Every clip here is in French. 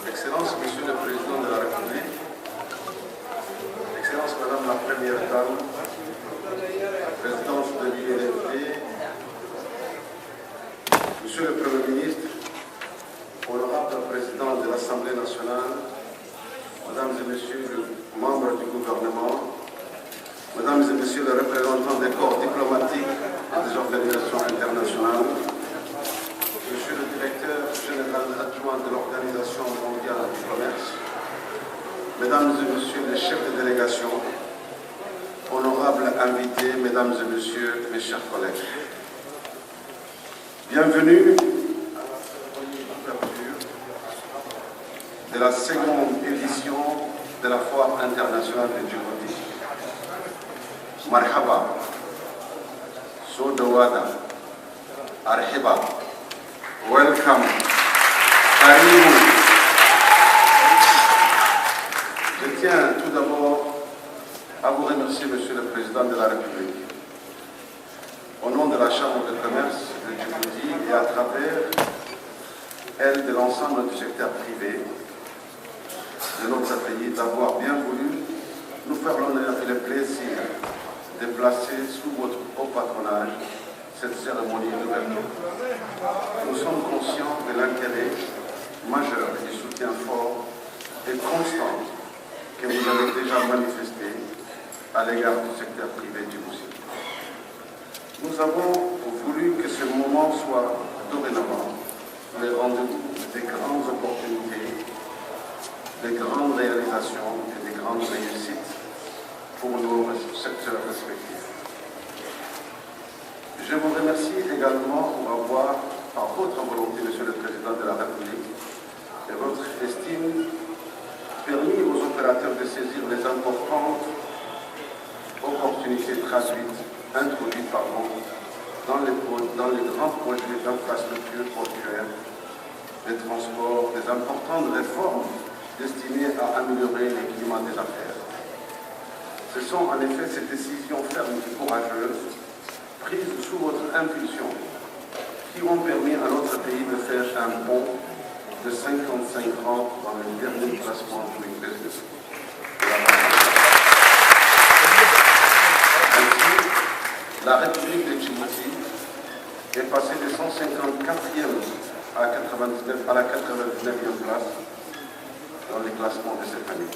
Excellence, Monsieur le Président de la République, Excellence, Madame la Première Dame, Présidente de l'INFD, Monsieur le Premier ministre, honorable Président de l'Assemblée nationale, Mesdames et Messieurs les membres du gouvernement, Mesdames et Messieurs les représentants des corps diplomatiques et des organisations internationales, Monsieur le Directeur général adjoint de l'Organisation mondiale du commerce, Mesdames et Messieurs les chefs de délégation, honorables invités, Mesdames et Messieurs, mes chers collègues. Bienvenue à l'ouverture de la seconde édition de la Foire internationale de Djibouti. Marhaba, Sodawada, Arhiba, welcome, Karibou. Je tiens tout d'abord à vous remercier, Monsieur le Président de la République, au nom de la Chambre de commerce de Djibouti et à travers elle de l'ensemble du secteur privé de notre pays, d'avoir bien voulu nous faire l'honneur et le plaisir de placer sous votre haut patronage cette cérémonie d'ouverture. Nous sommes conscients de l'intérêt majeur et du soutien fort et constant que vous avez déjà manifesté à l'égard du secteur privé djiboutien. Nous avons voulu que ce moment soit dorénavant le rendez-vous des grandes opportunités, des grandes réalisations et des grandes réussites pour nos secteurs respectifs. Je vous remercie également pour avoir, par votre volonté, Monsieur le Président de la République, et votre estime, permis aux opérateurs de saisir les importantes opportunités introduites dans les grands projets d'infrastructures portuaires, des transports, des importantes réformes destinées à améliorer le climat des affaires. Ce sont en effet ces décisions fermes et courageuses, prises sous votre impulsion, qui ont permis à notre pays de faire un bond de 55 ans dans le dernier classement du business. Ainsi, la République de Djibouti est passée de 154e à la 99e place dans les classements de cette année.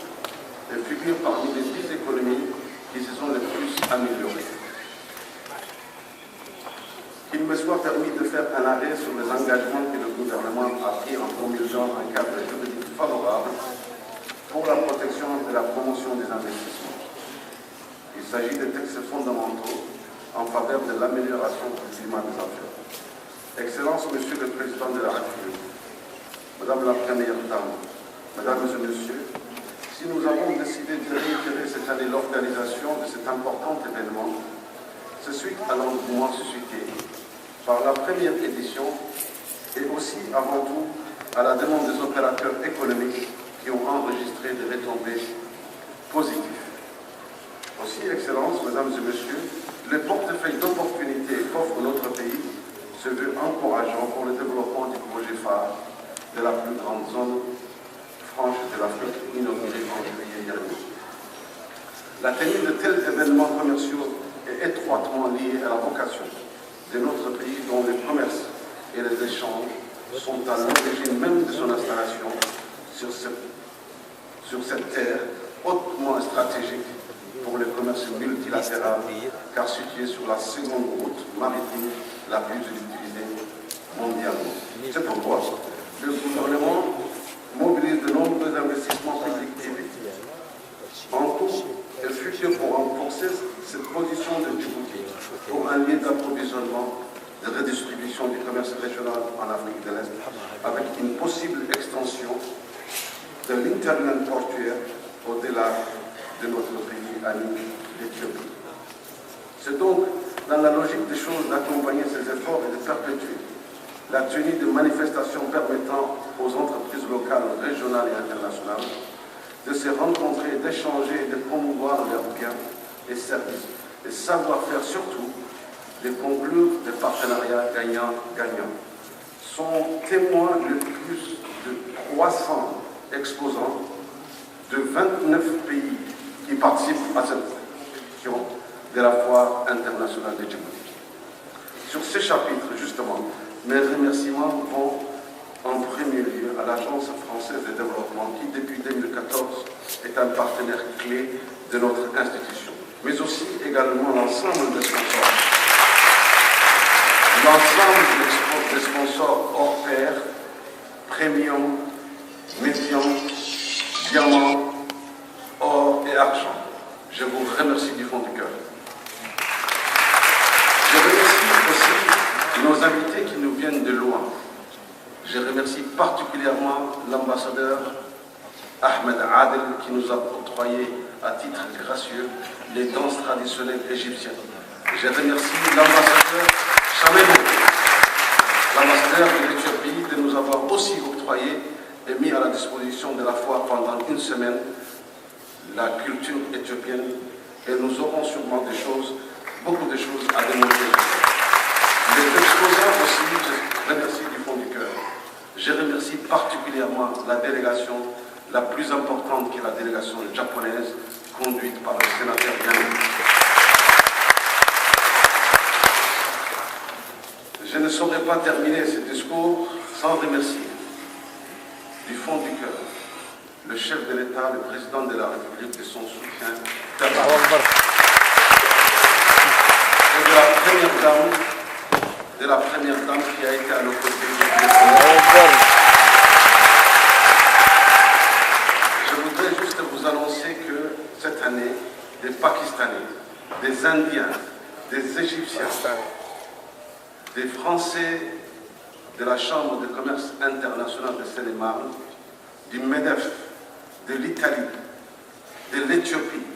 Elle figure parmi les 10 économies qui se sont les plus améliorées. Qu'il me soit permis de faire un arrêt sur les engagements que le gouvernement a pris en promulguant un cadre juridique favorable pour la protection et la promotion des investissements. Il s'agit de textes fondamentaux en faveur de l'amélioration du climat des affaires. Excellence, Monsieur le Président de la République, Madame la Première Dame, Mesdames et Messieurs, si nous avons décidé de réitérer cette année l'organisation de cet important événement, c'est suite à l'engouement suscité par la première édition et aussi, avant tout, à la demande des opérateurs économiques qui ont enregistré des retombées positives. Aussi, Excellences, Mesdames et Messieurs, le portefeuille d'opportunités qu'offre notre pays se veut encourageant pour le développement du projet phare de la plus grande zone franche de l'Afrique inaugurée en juillet dernier. La tenue de tels événements commerciaux est étroitement liée à la vocation de notre pays dont le commerce et les échanges sont à l'origine même de son installation sur cette terre hautement stratégique pour le commerce multilatéral car située sur la seconde route maritime la plus utilisée mondialement. C'est pourquoi le gouvernement mobilise de nombreux investissements publics et privés. En cours et futur pour renforcer cette position de Djibouti pour un lien d'approvisionnement, de redistribution du commerce régional en Afrique de l'Est, avec une possible extension de l'internet portuaire au-delà de notre pays ami, l'Éthiopie. C'est donc dans la logique des choses d'accompagner ces efforts et de perpétuer la tenue de manifestations permettant aux entreprises locales, régionales et internationales de se rencontrer, d'échanger et de promouvoir leurs biens et services, et savoir-faire surtout, de conclure des partenariats gagnant-gagnant. Sont témoins le plus de 300 exposants de 29 pays qui participent à cette édition de la Foire internationale de Djibouti. Sur ces chapitres, justement, mes remerciements vont en premier lieu à l'Agence française de développement qui, depuis 2014, est un partenaire clé de notre institution, mais aussi également l'ensemble des sponsors. L'ensemble des sponsors hors pair, premium, médium, diamant, or et argent. Je vous remercie du fond du cœur. Je remercie aussi nos invités qui nous viennent de loin. Je remercie particulièrement l'ambassadeur Ahmed Adel qui nous a octroyé à titre gracieux les danses traditionnelles égyptiennes. Je remercie l'ambassadeur Chamedou, l'ambassadeur de l'Éthiopie, de nous avoir aussi octroyé et mis à la disposition de la foire pendant une semaine la culture éthiopienne, et nous aurons sûrement beaucoup de choses à démontrer. Les exposants aussi, je remercie du fond du cœur. Je remercie particulièrement la délégation la plus importante qui est la délégation japonaise, conduite par le sénateur Yannick. Je ne saurais pas terminer ce discours sans remercier du fond du cœur le chef de l'État, le président de la République, de son soutien permanent. Et de la première dame qui a été à nos côtés. Je voudrais juste vous annoncer que cette année, des Pakistanais, des Indiens, des Égyptiens, des Français de la Chambre de commerce internationale de Seine-et-Marne, du MEDEF, de l'Italie, de l'Éthiopie,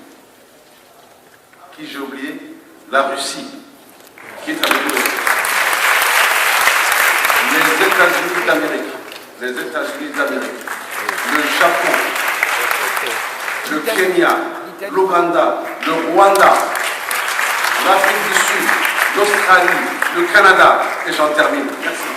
qui j'ai oublié, la Russie, qui est avec nous, les États-Unis d'Amérique, le Japon, le Kenya, l'Ouganda, le Rwanda, l'Afrique du Sud, l'Australie, le Canada, et j'en termine. Merci.